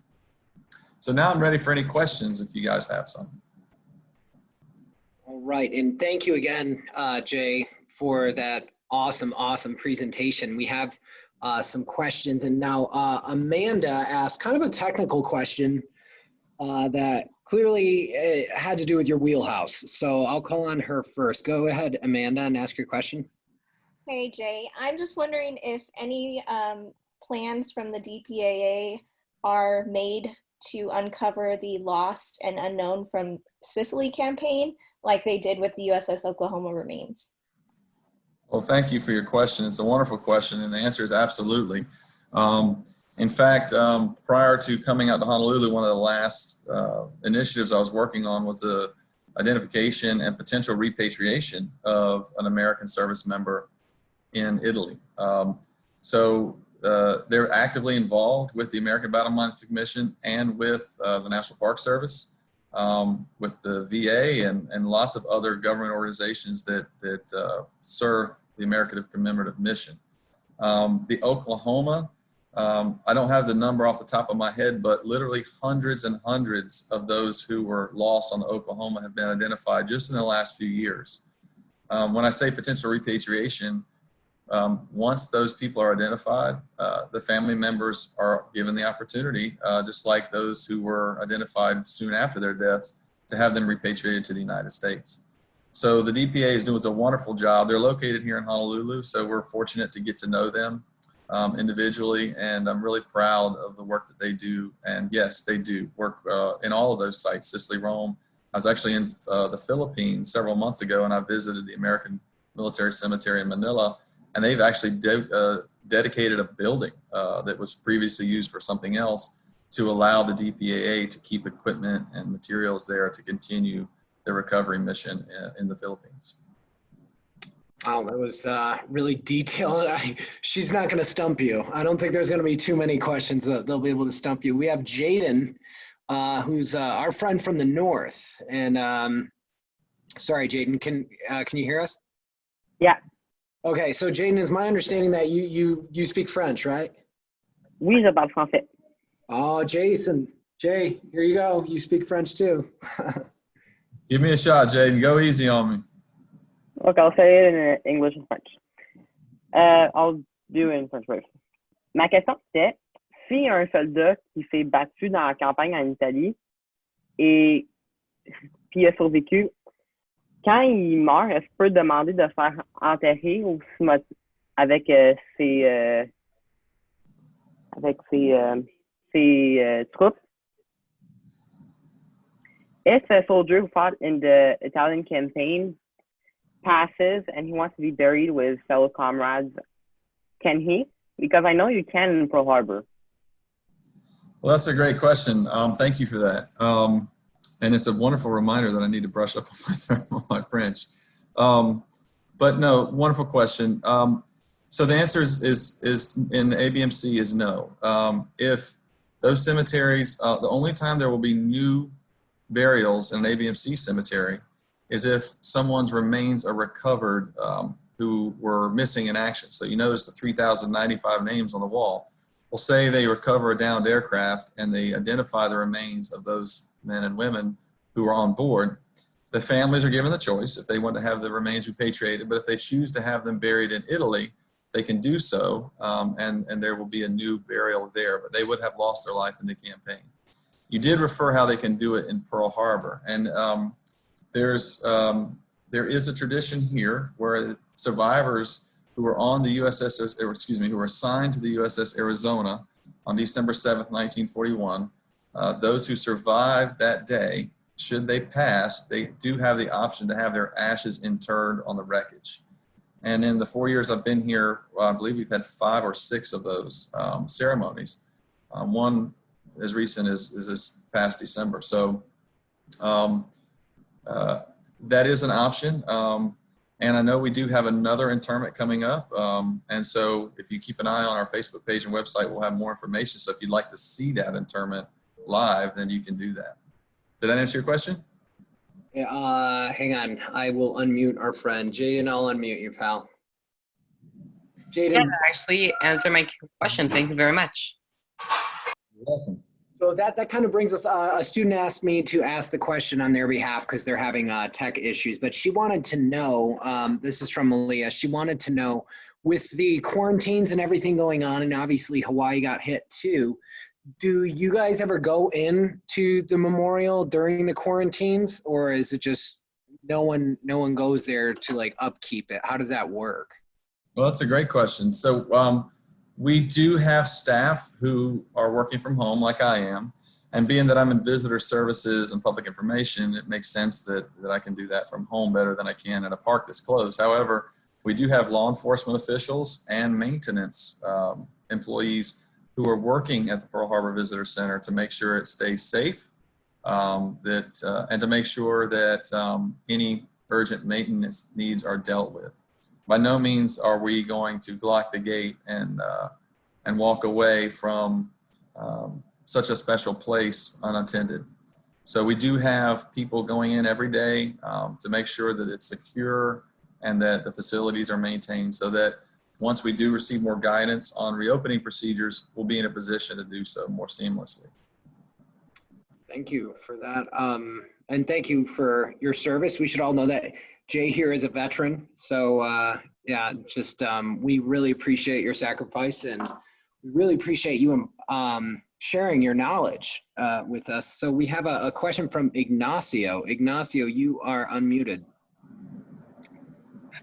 So now I'm ready for any questions if you guys have some. All right, and thank you again, Jay, for that awesome presentation. We have some questions, and now Amanda asked kind of a technical question that clearly had to do with your wheelhouse. So I'll call on her first. Go ahead, Amanda, and ask your question. Hey, Jay. I'm just wondering if any plans from the DPAA are made to uncover the lost and unknown from Sicily campaign, like they did with the USS Oklahoma remains. Well, thank you for your question. It's a wonderful question, and the answer is absolutely. In fact, prior to coming out to Honolulu, one of the last initiatives I was working on was the identification and potential repatriation of an American service member in Italy. So they're actively involved with the American Battle Monuments Commission and with the National Park Service, with the VA and lots of other government organizations that serve the American Commemorative Mission. The Oklahoma, I don't have the number off the top of my head, but literally hundreds and hundreds of those who were lost on the Oklahoma have been identified just in the last few years. When I say potential repatriation, once those people are identified, the family members are given the opportunity, just like those who were identified soon after their deaths, to have them repatriated to the United States. So the DPA is doing a wonderful job. They're located here in Honolulu, so we're fortunate to get to know them individually, and I'm really proud of the work that they do. And yes, they do work in all of those sites. Sicily-Rome. I was actually in the Philippines several months ago, and I visited the American Military Cemetery in Manila, and they've actually dedicated a building that was previously used for something else to allow the DPAA to keep equipment and materials there to continue the recovery mission in the Philippines. Wow, that was really detailed. She's not going to stump you. I don't think there's going to be too many questions that they'll be able to stump you. We have Jaden, who's our friend from the north. And sorry, Jaden, can you hear us? Yeah. Okay, so Jaden, is my understanding that you speak French, right? Oui, je parle français. Oh, Jason, Jay, here you go. You speak French too. Give me a shot, Jaden. Go easy on me. Okay, I'll say it in English and French. I'll do it in French first. Ma question c'était, si un soldat qui s'est battu dans la campagne en Italie et puis a survécu, quand il meurt, est-ce qu'il peut demander de faire enterrer au avec ses troupes? If a soldier who fought in the Italian campaign passes and he wants to be buried with fellow comrades, can he? Because I know you can in Pearl Harbor. Well, that's a great question. Thank you for that. And it's a wonderful reminder that I need to brush up on my French. But no, wonderful question. So the answer is in ABMC is no. If those cemeteries, the only time there will be new burials in an ABMC cemetery is if someone's remains are recovered who were missing in action. So you notice the 3,095 names on the wall. Well, say they recover a downed aircraft and they identify the remains of those men and women who are on board. The families are given the choice if they want to have the remains repatriated, but if they choose to have them buried in Italy, they can do so, and there will be a new burial there, but they would have lost their life in the campaign. You did refer how they can do it in Pearl Harbor, and there is a tradition here where survivors who were on the USS, or excuse me, who were assigned to the USS Arizona on December 7th, 1941, those who survived that day, should they pass, they do have the option to have their ashes interred on the wreckage. And in the 4 years I've been here, I believe we've had 5 or 6 of those ceremonies. One as recent as this past December. So that is an option. And I know we do have another interment coming up. And so if you keep an eye on our Facebook page and website, we'll have more information. So if you'd like to see that interment live, then you can do that. Did that answer your question? Yeah, hang on. I will unmute our friend. Jaden, I'll unmute you, pal. Jaden. Yeah, that actually answered my question. Thank you very much. You're welcome. So that kind of brings us, a student asked me to ask the question on their behalf because they're having tech issues, but she wanted to know, this is from Malia, she wanted to know, with the quarantines and everything going on, and obviously Hawaii got hit too, do you guys ever go in to the memorial during the quarantines, or is it just no one goes there to like upkeep it? How does that work? Well, that's a great question. So we do have staff who are working from home like I am, and being that I'm in visitor services and public information, it makes sense that I can do that from home better than I can in a park that's closed. However, we do have law enforcement officials and maintenance employees who are working at the Pearl Harbor Visitor Center to make sure it stays safe, and to make sure that any urgent maintenance needs are dealt with. By no means are we going to lock the gate and walk away from such a special place unattended. So we do have people going in every day to make sure that it's secure and that the facilities are maintained, so that once we do receive more guidance on reopening procedures, we'll be in a position to do so more seamlessly. Thank you for that. And thank you for your service. We should all know that Jay here is a veteran. So yeah, just we really appreciate your sacrifice, and we really appreciate you sharing your knowledge with us. So we have a question from Ignacio. Ignacio, you are unmuted.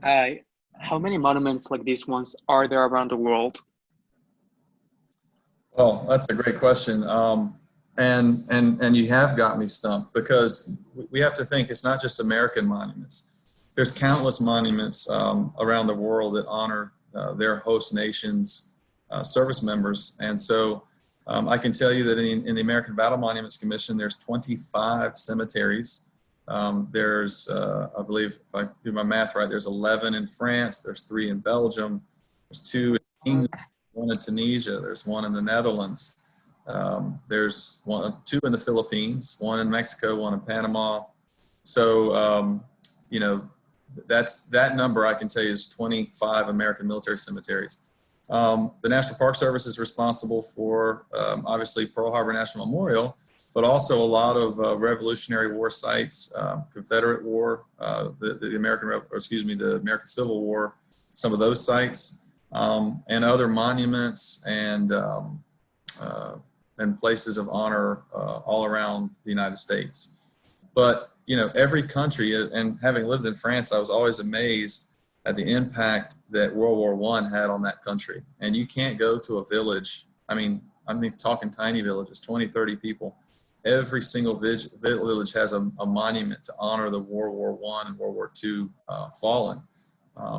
Hi. How many monuments like these ones are there around the world? Well, that's a great question. And you have got me stumped, because we have to think it's not just American monuments. There's countless monuments around the world that honor their host nations' service members. And so I can tell you that in the American Battle Monuments Commission, there's 25 cemeteries. There's, I believe, if I do my math right, there's 11 in France, there's 3 in Belgium, there's 2 in England, 1 in Tunisia, there's 1 in the Netherlands, there's 2 in the Philippines, 1 in Mexico, 1 in Panama. So, you know, that number I can tell you is 25 American military cemeteries. The National Park Service is responsible for obviously Pearl Harbor National Memorial, but also a lot of Revolutionary War sites, Confederate War, the American Civil War, some of those sites, and other monuments and places of honor all around the United States. But you know, every country, and having lived in France, I was always amazed at the impact that World War I had on that country. And you can't go to a village, I'm talking tiny villages, 20, 30 people. Every single village has a monument to honor the World War I and World War II fallen,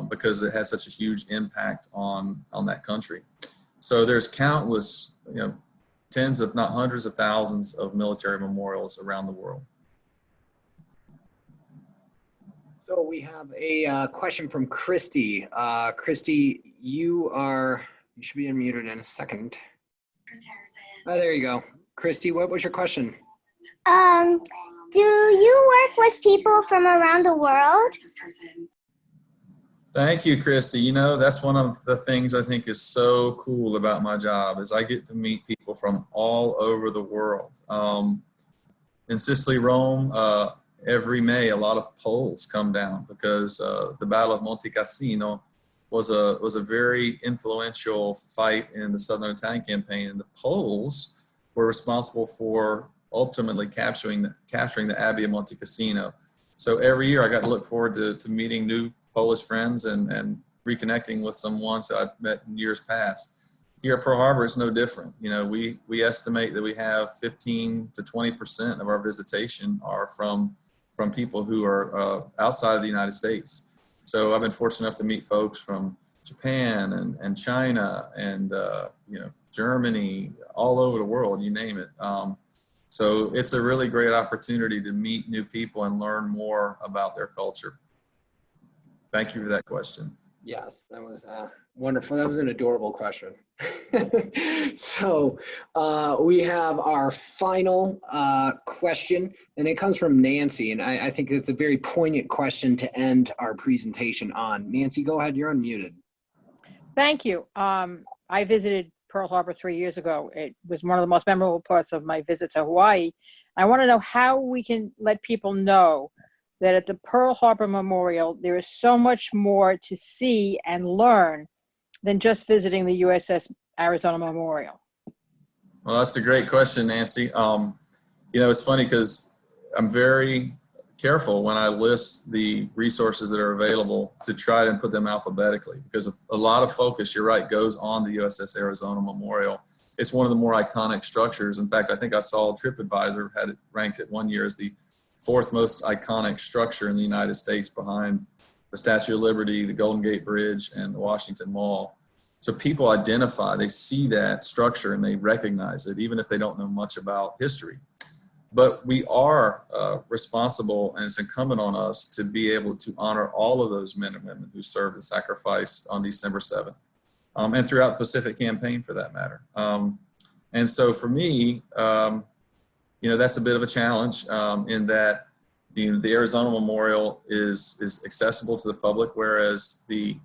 because it had such a huge impact on that country. So there's countless, you know, tens if not hundreds of thousands of military memorials around the world. So we have a question from Christy. Christy, you should be unmuted in a second. Oh, there you go. Christy, what was your question? Do you work with people from around the world? Thank you, Christy. You know, that's one of the things I think is so cool about my job is I get to meet people from all over the world. In Sicily-Rome, every May, a lot of Poles come down because the Battle of Monte Cassino was a very influential fight in the Southern Italian campaign, and the Poles were responsible for ultimately capturing the Abbey of Monte Cassino. So every year I got to look forward to meeting new Polish friends and reconnecting with some ones that I've met in years past. Here at Pearl Harbor, it's no different. You know, we estimate that we have 15 to 20% of our visitation are from people who are outside of the United States. So I've been fortunate enough to meet folks from Japan and China and you know, Germany, all over the world, you name it. So it's a really great opportunity to meet new people and learn more about their culture. Thank you for that question. Yes, that was wonderful. That was an adorable question. So we have our final question, and it comes from Nancy. And I think it's a very poignant question to end our presentation on. Nancy, go ahead. You're unmuted. Thank you. I visited Pearl Harbor 3 years ago. It was one of the most memorable parts of my visit to Hawaii. I want to know how we can let people know that at the Pearl Harbor Memorial, there is so much more to see and learn than just visiting the USS Arizona Memorial. Well, that's a great question, Nancy. You know, it's funny because I'm very careful when I list the resources that are available to try and put them alphabetically, because a lot of focus, you're right, goes on the USS Arizona Memorial. It's one of the more iconic structures. In fact, I think I saw TripAdvisor had it ranked at one year as the 4th most iconic structure in the United States behind the Statue of Liberty, the Golden Gate Bridge, and the Washington Mall. So people identify, they see that structure and they recognize it, even if they don't know much about history. But we are responsible, and it's incumbent on us to be able to honor all of those men and women who served and sacrificed on December 7th, and throughout the Pacific Campaign for that matter. And so for me, you know, that's a bit of a challenge in that the Arizona Memorial is accessible to the public, whereas the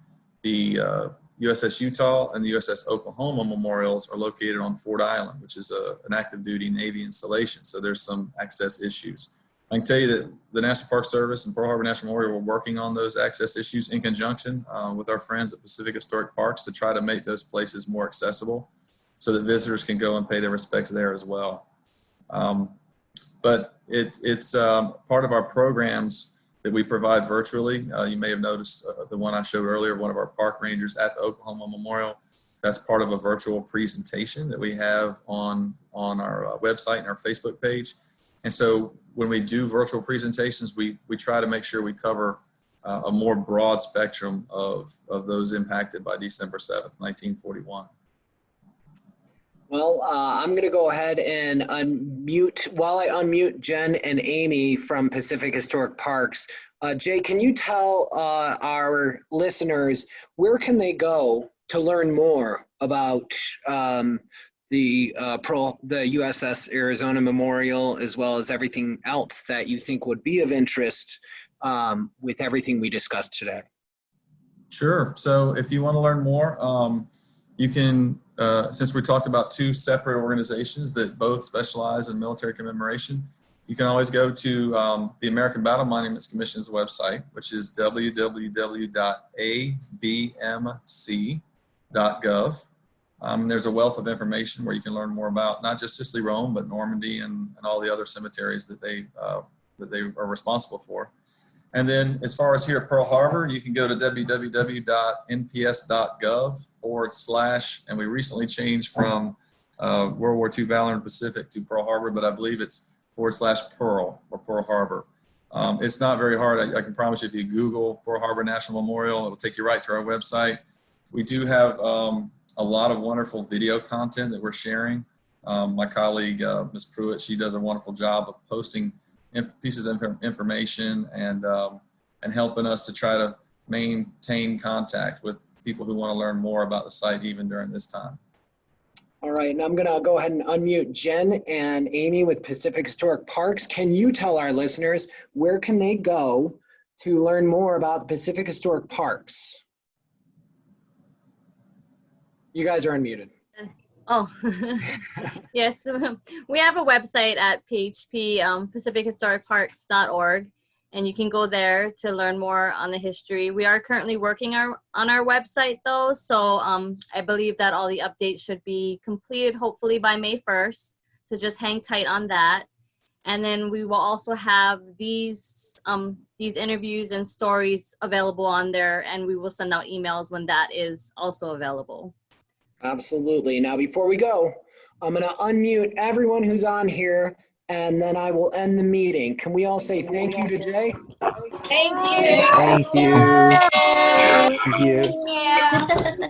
USS Utah and the USS Oklahoma memorials are located on Ford Island, which is an active duty Navy installation. So there's some access issues. I can tell you that the National Park Service and Pearl Harbor National Memorial were working on those access issues in conjunction with our friends at Pacific Historic Parks to try to make those places more accessible so that visitors can go and pay their respects there as well. But it's part of our programs that we provide virtually. You may have noticed the one I showed earlier, one of our park rangers at the Oklahoma Memorial. That's part of a virtual presentation that we have on our website and our Facebook page. And so when we do virtual presentations, we try to make sure we cover a more broad spectrum of those impacted by December 7th, 1941. Well, I'm going to go ahead and unmute, while I unmute Jen and Amy from Pacific Historic Parks. Jay, can you tell our listeners where can they go to learn more about the USS Arizona Memorial, as well as everything else that you think would be of interest with everything we discussed today? Sure. So if you want to learn more, you can, since we talked about two separate organizations that both specialize in military commemoration, you can always go to the American Battle Monuments Commission's website, which is www.abmc.gov. There's a wealth of information where you can learn more about not just Sicily-Rome, but Normandy and all the other cemeteries that they are responsible for. And then as far as here at Pearl Harbor, you can go to www.nps.gov/, and we recently changed from World War II Valor in the Pacific to Pearl Harbor, but I believe it's /Pearl or Pearl Harbor. It's not very hard. I can promise you if you Google Pearl Harbor National Memorial, it will take you right to our website. We do have a lot of wonderful video content that we're sharing. My colleague, Ms. Pruitt, she does a wonderful job of posting pieces of information and helping us to try to maintain contact with people who want to learn more about the site even during this time. All right, and I'm gonna go ahead and unmute Jen and Amy with Pacific Historic Parks. Can you tell our listeners where can they go to learn more about the Pacific Historic Parks? You guys are unmuted. Oh, yes. We have a website at PHP, pacifichistoricparks.org, and you can go there to learn more on the history. We are currently working on our website though, so I believe that all the updates should be completed hopefully by May 1st, so just hang tight on that. And then we will also have these interviews and stories available on there, and we will send out emails when that is also available. Absolutely. Now, before we go, I'm going to unmute everyone who's on here, and then I will end the meeting. Can we all say thank you to Jay? Thank you. Thank you. Thank you. Thank you.